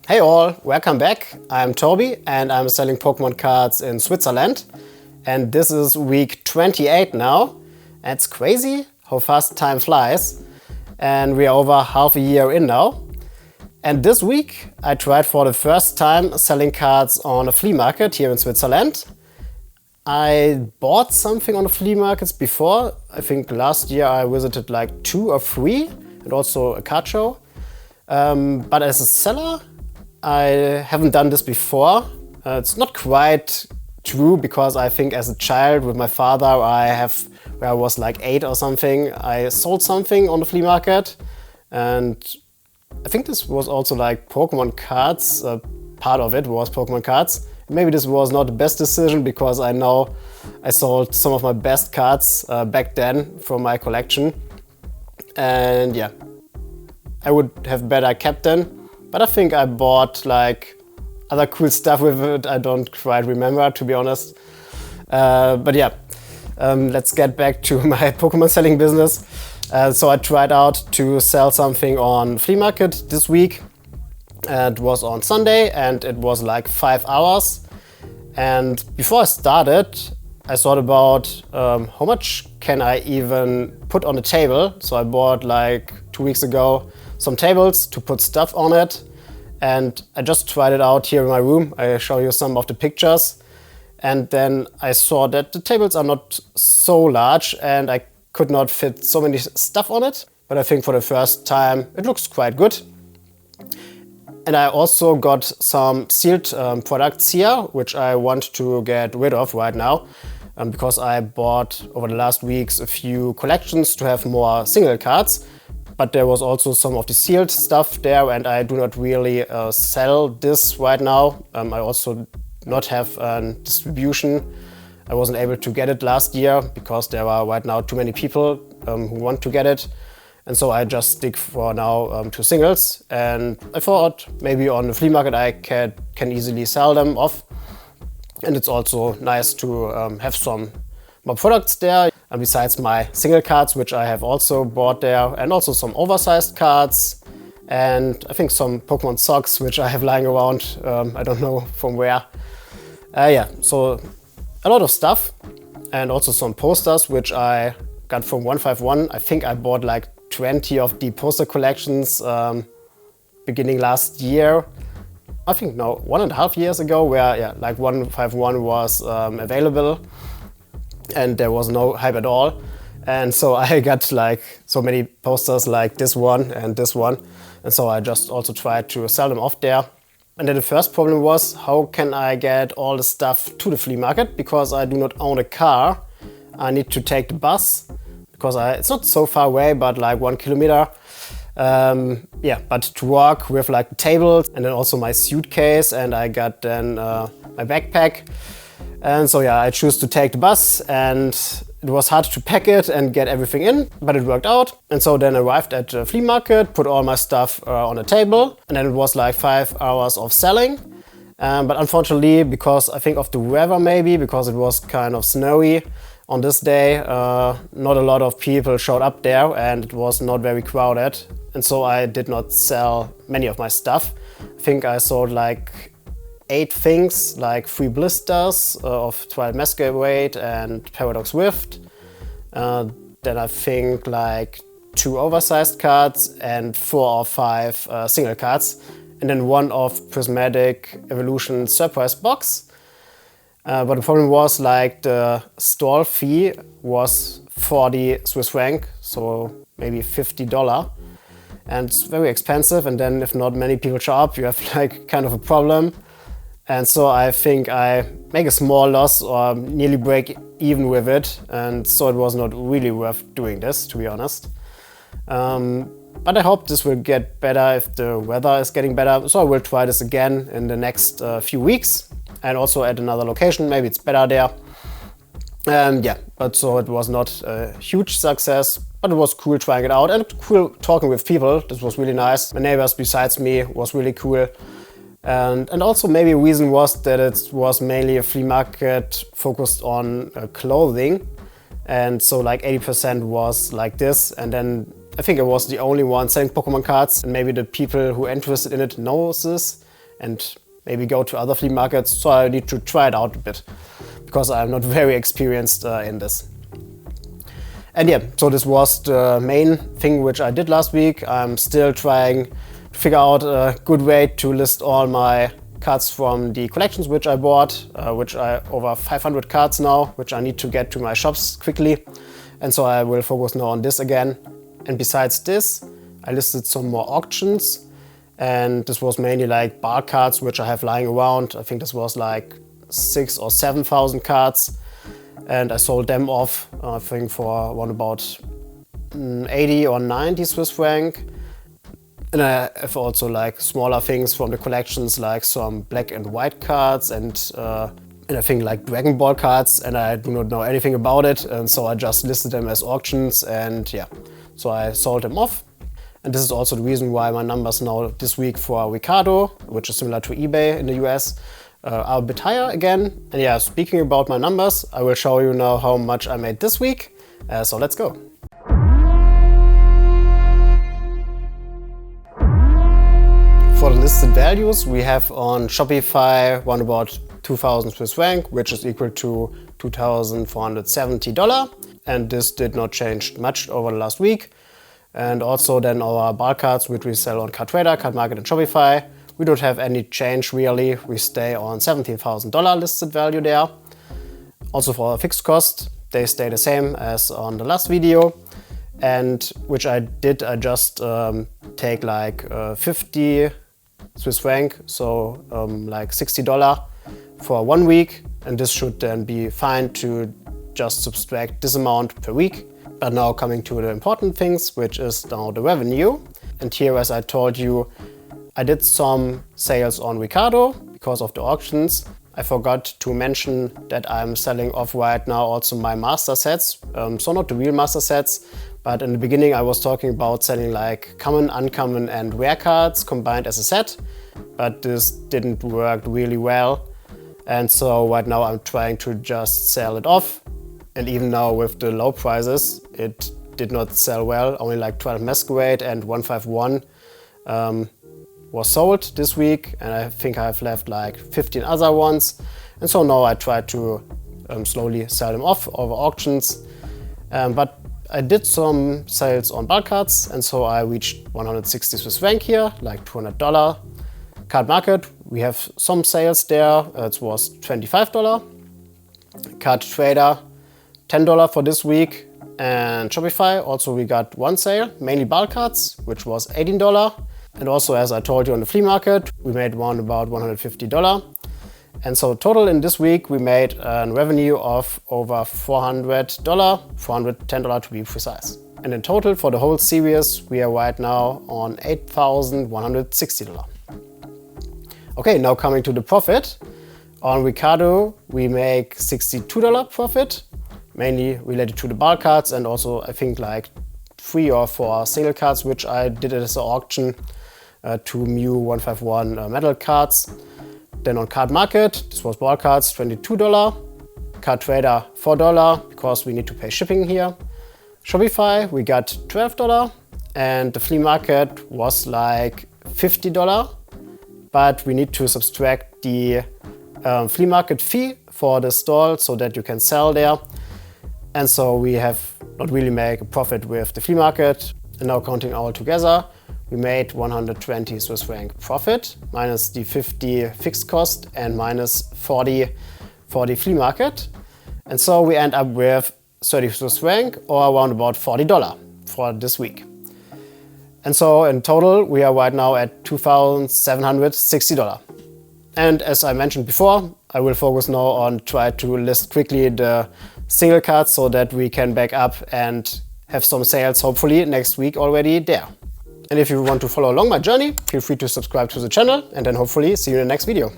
Hey all, welcome back. I'm Toby and I'm selling Pokemon cards in Switzerland. And this is week 28 now. It's crazy how fast time flies. And we are over half a year in now. And this week I tried for the first time selling cards on a flea market here in Switzerland. I bought something on the flea markets before. I think last year I visited like 2 or 3 and also a card show. But as a seller, I haven't done this before. It's not quite true because I think as a child with my father, where I was like 8 or something, I sold something on the flea market. And I think this was also like Pokemon cards. Part of it was Pokemon cards. Maybe this was not the best decision because I know I sold some of my best cards back then from my collection. And yeah, I would have better kept them. But I think I bought like other cool stuff with it. I don't quite remember, to be honest. But yeah, let's get back to my Pokemon selling business. So I tried out to sell something on Flea Market this week. It was on Sunday and it was like 5 hours. And before I started, I thought about how much can I even put on the table. So I bought like 2 weeks ago some tables to put stuff on it, and I just tried it out here in my room. I show you some of the pictures, and then I saw that the tables are not so large and I could not fit so many stuff on it, but I think for the first time it looks quite good. And I also got some sealed products here, which I want to get rid of right now, because I bought over the last weeks a few collections to have more single cards. But there was also some of the sealed stuff there, and I do not really sell this right now. I also not have a distribution. I wasn't able to get it last year because there are right now too many people who want to get it. And so I just stick for now to singles. And I thought maybe on the flea market I can easily sell them off. And it's also nice to have some more products there. And besides my single cards, which I have also bought there, and also some oversized cards, and I think some Pokemon socks, which I have lying around, I don't know from where. Yeah, so a lot of stuff, and also some posters, which I got from 151. I think I bought like 20 of the poster collections beginning last year. I think now 1.5 years ago, where yeah, like 151 was available. And there was no hype at all. And so I got like so many posters like this one and this one. And so I just also tried to sell them off there. And then the first problem was, how can I get all the stuff to the flea market? Because I do not own a car. I need to take the bus because it's not so far away, but like 1 kilometer. Yeah, but to walk with like the tables and then also my suitcase, and I got then my backpack. And so yeah, I choose to take the bus, and it was hard to pack it and get everything in, but it worked out. And so then I arrived at the flea market, put all my stuff on a table, and then it was like 5 hours of selling. But unfortunately, because I think of the weather maybe, because it was kind of snowy on this day, not a lot of people showed up there and it was not very crowded. And so I did not sell many of my stuff. I think I sold like 8 things, like 3 blisters of Twilight Masquerade and Paradox Rift. Then I think like 2 oversized cards and 4 or 5 single cards. And then 1 of Prismatic Evolution Surprise Box. But the problem was like the stall fee was 40 Swiss franc, so maybe $50. And it's very expensive, and then if not many people show up, you have like kind of a problem. And so I think I make a small loss or nearly break even with it. And so it was not really worth doing this, to be honest. But I hope this will get better if the weather is getting better. So I will try this again in the next few weeks, and also at another location. Maybe it's better there. Yeah, but so it was not a huge success, but it was cool trying it out and cool talking with people. This was really nice. My neighbors besides me was really cool. And also maybe a reason was that it was mainly a flea market focused on clothing. And so like 80% was like this. And then I think I was the only one selling Pokemon cards. And maybe the people who are interested in it knows this. and maybe go to other flea markets. So I need to try it out a bit because I'm not very experienced in this. And yeah, so this was the main thing which I did last week. I'm still trying to figure out a good way to list all my cards from the collections which I bought, which I over 500 cards now, which I need to get to my shops quickly. And so I will focus now on this again. And besides this, I listed some more auctions. And this was mainly like bulk cards which I have lying around. I think this was like 6,000 or 7,000 cards. And I sold them off, I think for around about 80 or 90 Swiss franc. And I have also like smaller things from the collections, like some black and white cards and I think like Dragon Ball cards, and I do not know anything about it. And so I just listed them as auctions, and yeah, so I sold them off. And this is also the reason why my numbers now this week for Ricardo, which is similar to eBay in the US, are a bit higher again. And yeah, speaking about my numbers, I will show you now how much I made this week. So let's go. For the listed values, we have on Shopify around about 2,000 Swiss franc, which is equal to $2,470. And this did not change much over the last week. And also then our bulk cards, which we sell on CardTrader, CardMarket and Shopify, we don't have any change really. We stay on $17,000 listed value there. Also for our fixed cost, they stay the same as on the last video. And which I did, I just take like 50 Swiss franc, so like $60 for 1 week. And this should then be fine to just subtract this amount per week. But now coming to the important things, which is now the revenue. And here, as I told you, I did some sales on Ricardo because of the auctions. I forgot to mention that I'm selling off right now also my master sets. So not the real master sets, but in the beginning I was talking about selling like common, uncommon and rare cards combined as a set. But this didn't work really well. And so right now I'm trying to just sell it off. And even now with the low prices, it did not sell well. Only like 12 Masquerade and 151 was sold this week. And I think I've left like 15 other ones. And so now I try to slowly sell them off over auctions. But I did some sales on bulk cards. And so I reached 160 Swiss franc here, like $200. CardMarket, we have some sales there. It was $25. CardTrader, $10 for this week. And Shopify, also we got one sale, mainly bulk cards, which was $18. And also, as I told you on the flea market, we made around about $150. And so total in this week, we made a revenue of over $400, $410 to be precise. And in total for the whole series, we are right now on $8,160. Okay, now coming to the profit. On Ricardo, we make $62 profit, mainly related to the bulk cards and also I think like 3 or 4 single cards, which I did as an auction, 2 Mew 151 metal cards. Then on CardMarket, this was bulk cards, $22. CardTrader, $4, because we need to pay shipping here. Shopify, we got $12. And the flea market was like $50. But we need to subtract the flea market fee for the stall so that you can sell there. And so we have not really make a profit with the flea market. And now counting all together, we made 120 Swiss franc profit, minus the 50 fixed cost and minus 40 for the flea market. And so we end up with 30 Swiss franc or around about $40 for this week. And so in total, we are right now at $2,760. And as I mentioned before, I will focus now on try to list quickly the single cards so that we can back up and have some sales hopefully next week already there. And if you want to follow along my journey, feel free to subscribe to the channel and then hopefully see you in the next video.